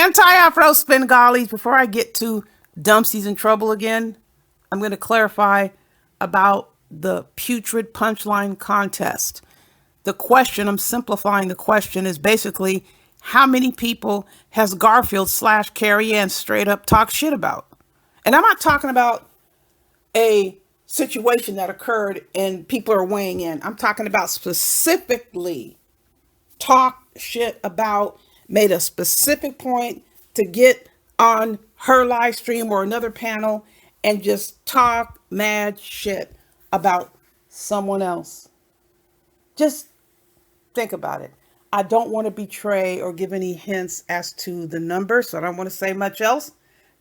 Anti-Afro Svengalis, before I get to Dumpsey's in trouble again, I'm going to clarify about the putrid punchline contest. The question, I'm simplifying the question, is basically how many people has Garfield / Carrie Ann straight up talk shit about? And I'm not talking about a situation that occurred and people are weighing in. I'm talking about specifically talk shit about, made a specific point to get on her live stream or another panel and just talk mad shit about someone else. Just think about it. I don't want to betray or give any hints as to the number, so I don't want to say much else.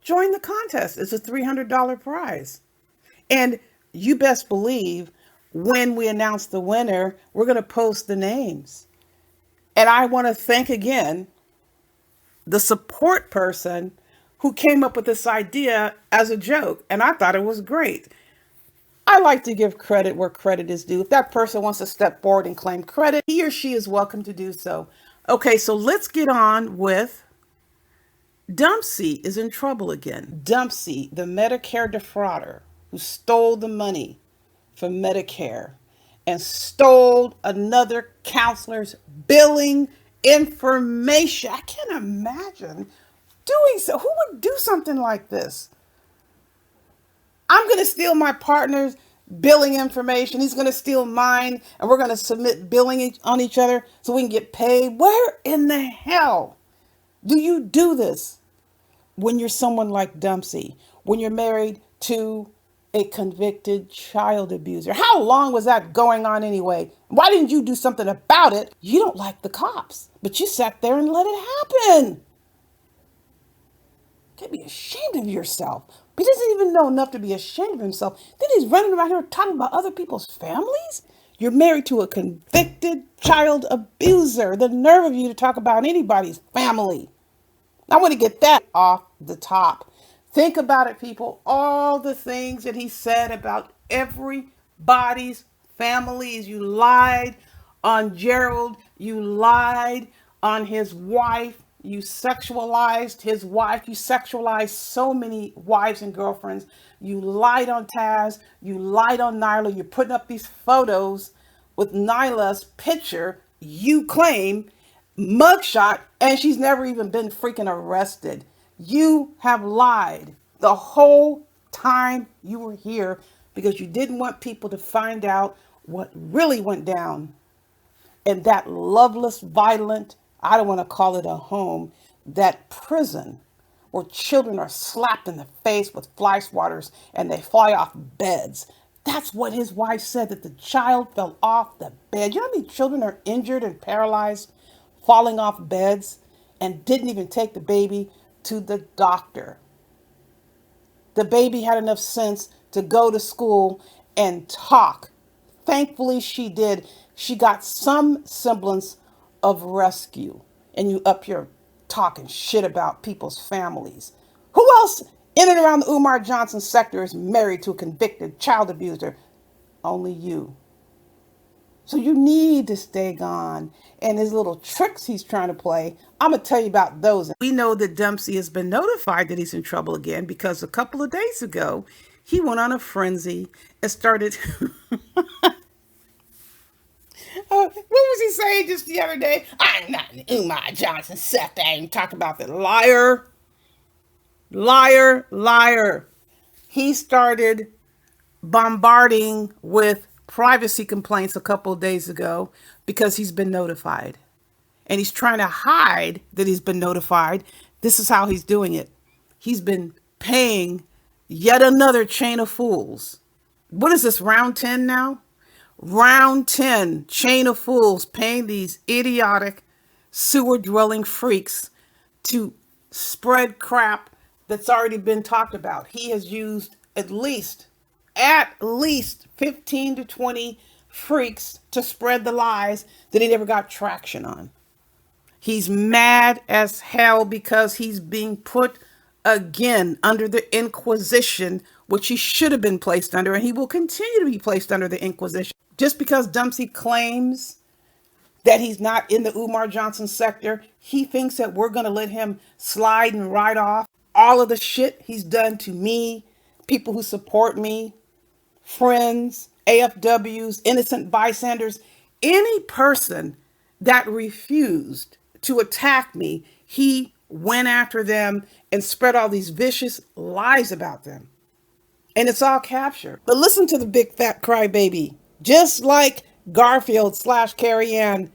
Join the contest. It's a $300 prize. And you best believe when we announce the winner, we're going to post the names. And I want to thank again the support person who came up with this idea as a joke. And I thought it was great. I like to give credit where credit is due. If that person wants to step forward and claim credit, he or she is welcome to do so. Okay, so let's get on with Dumpsey is in trouble again. Dumpsey, the Medicare defrauder who stole the money from Medicare and stole another counselor's billing information. I can't imagine doing so. Who would do something like this? I'm going to steal my partner's billing information. He's going to steal mine, and we're going to submit billing on each other so we can get paid. Where in the hell do you do this when you're someone like Dumpsey, when you're married to a convicted child abuser? How long was that going on anyway? Why didn't you do something about it? You don't like the cops, but you sat there and let it happen. Can't be ashamed of yourself. He doesn't even know enough to be ashamed of himself. Then he's running around here talking about other people's families. You're married to a convicted child abuser. The nerve of you to talk about anybody's family. I want to get that off the top. Think about it, people. All the things that he said about everybody's families. You lied on Gerald. You lied on his wife. You sexualized his wife. You sexualized so many wives and girlfriends. You lied on Taz. You lied on Nyla. You're putting up these photos with Nyla's picture, you claim, mugshot, and she's never even been freaking arrested. You have lied the whole time you were here because you didn't want people to find out what really went down in that loveless, violent, I don't want to call it a home, that prison where children are slapped in the face with fly swatters and they fly off beds. That's what his wife said, that the child fell off the bed. You know how many children are injured and paralyzed, falling off beds, and didn't even take the baby to the doctor? The baby had enough sense to go to school and talk. Thankfully, she did. She got some semblance of rescue. And you up here talking shit about people's families. Who else in and around the Umar Johnson sector is married to a convicted child abuser? Only you. So you need to stay gone. And his little tricks he's trying to play, I'm going to tell you about those. We know that Dumpsey has been notified that he's in trouble again because a couple of days ago, he went on a frenzy and started... What was he saying just the other day? I'm not an Umar Johnson sector. I ain't talking about the liar. Liar, liar. He started bombarding with privacy complaints a couple of days ago because he's been notified. And he's trying to hide that he's been notified. This is how he's doing it. He's been paying yet another chain of fools. What is this, round 10 now? Round 10, chain of fools paying these idiotic sewer-dwelling freaks to spread crap that's already been talked about. He has used at least 15 to 20 freaks to spread the lies that he never got traction on. He's mad as hell because he's being put again under the Inquisition, which he should have been placed under, and he will continue to be placed under the Inquisition. Just because Dumpsey claims that he's not in the Umar Johnson sector. He thinks that we're going to let him slide and ride off all of the shit he's done to me, people who support me, friends, AFWs, innocent bystanders, any person that refused to attack me, he went after them and spread all these vicious lies about them. And it's all captured. But listen to the big fat crybaby. Just like Garfield slash Carrie Ann,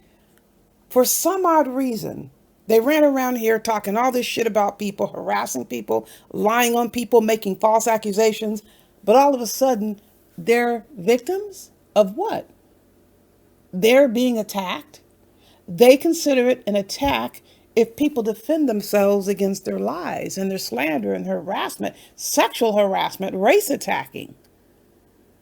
for some odd reason, they ran around here talking all this shit about people, harassing people, lying on people, making false accusations. But all of a sudden, they're victims of what? They're being attacked. They consider it an attack if people defend themselves against their lies and their slander and harassment, sexual harassment, race attacking,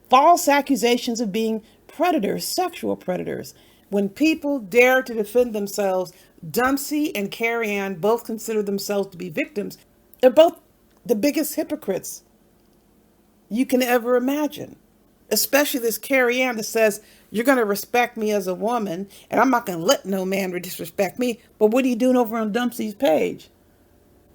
false accusations of being predators, sexual predators. When people dare to defend themselves, Dumpsey and Carrie Ann both consider themselves to be victims. They're both the biggest hypocrites you can ever imagine. Especially this Carrie Ann that says, you're going to respect me as a woman, and I'm not going to let no man disrespect me. But what are you doing over on Dumpsey's page?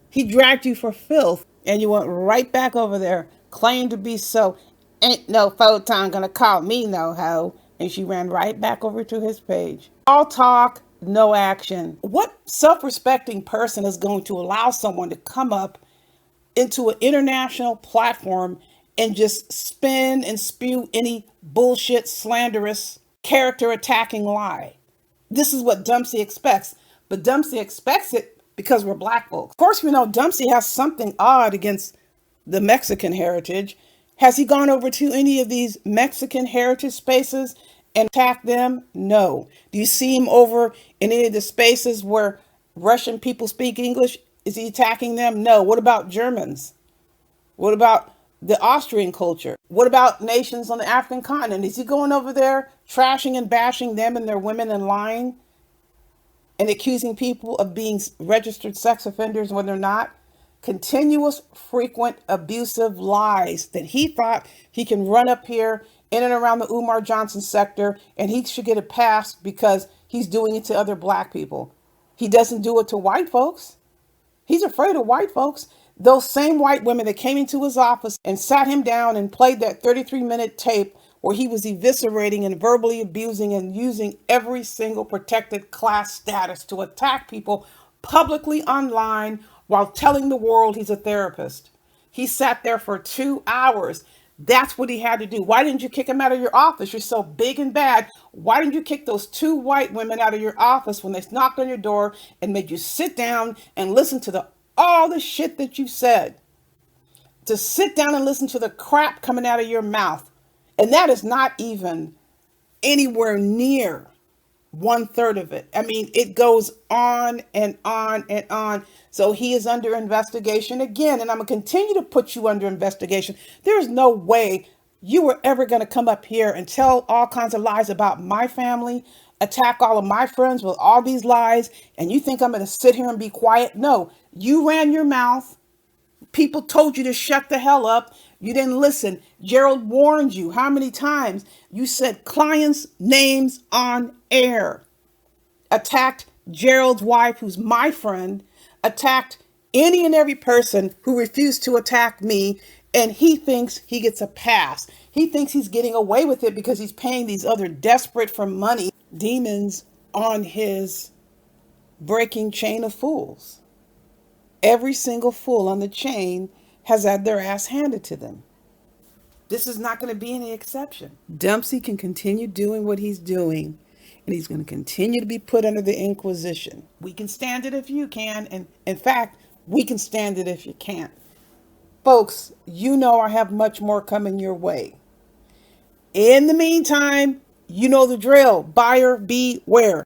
He dragged you for filth, and you went right back over there, claimed to be so. Ain't no photon going to call me no hoe. And she ran right back over to his page. All talk, no action. What self respecting person is going to allow someone to come up into an international platform and just spin and spew any bullshit, slanderous, character attacking lie? This is what Dumpsey expects. But Dumpsey expects it because we're black folks. Of course, we know Dumpsey has something odd against the Mexican heritage. Has he gone over to any of these Mexican heritage spaces and attacked them? No. Do you see him over in any of the spaces where Russian people speak English? Is he attacking them? No. What about Germans? What about the Austrian culture? What about nations on the African continent? Is he going over there trashing and bashing them and their women and lying and accusing people of being registered sex offenders when they're not? Continuous, frequent, abusive lies that he thought he can run up here in and around the Umar Johnson sector and he should get a pass because he's doing it to other black people. He doesn't do it to white folks. He's afraid of white folks. Those same white women that came into his office and sat him down and played that 33-minute tape where he was eviscerating and verbally abusing and using every single protected class status to attack people publicly online while telling the world he's a therapist. He sat there for 2 hours. That's what he had to do. Why didn't you kick him out of your office? You're so big and bad. Why didn't you kick those two white women out of your office when they knocked on your door and made you sit down and listen to all the shit that you said? To sit down and listen to the crap coming out of your mouth. And that is not even anywhere near 1/3 of it. I mean, it goes on and on and on. So he is under investigation again, and I'm going to continue to put you under investigation. There's no way you were ever going to come up here and tell all kinds of lies about my family, attack all of my friends with all these lies, and you think I'm going to sit here and be quiet? No, you ran your mouth. People told you to shut the hell up. You didn't listen. Gerald warned you. How many times? You said clients' names on air. Attacked Gerald's wife, who's my friend. Attacked any and every person who refused to attack me. And he thinks he gets a pass. He thinks he's getting away with it because he's paying these other desperate for money demons on his breaking chain of fools. Every single fool on the chain has had their ass handed to them. This is not going to be any exception. Dumpsey can continue doing what he's doing, and he's going to continue to be put under the Inquisition. We can stand it if you can, and in fact, we can stand it if you can't. Folks, you know I have much more coming your way. In the meantime, you know the drill. Buyer beware.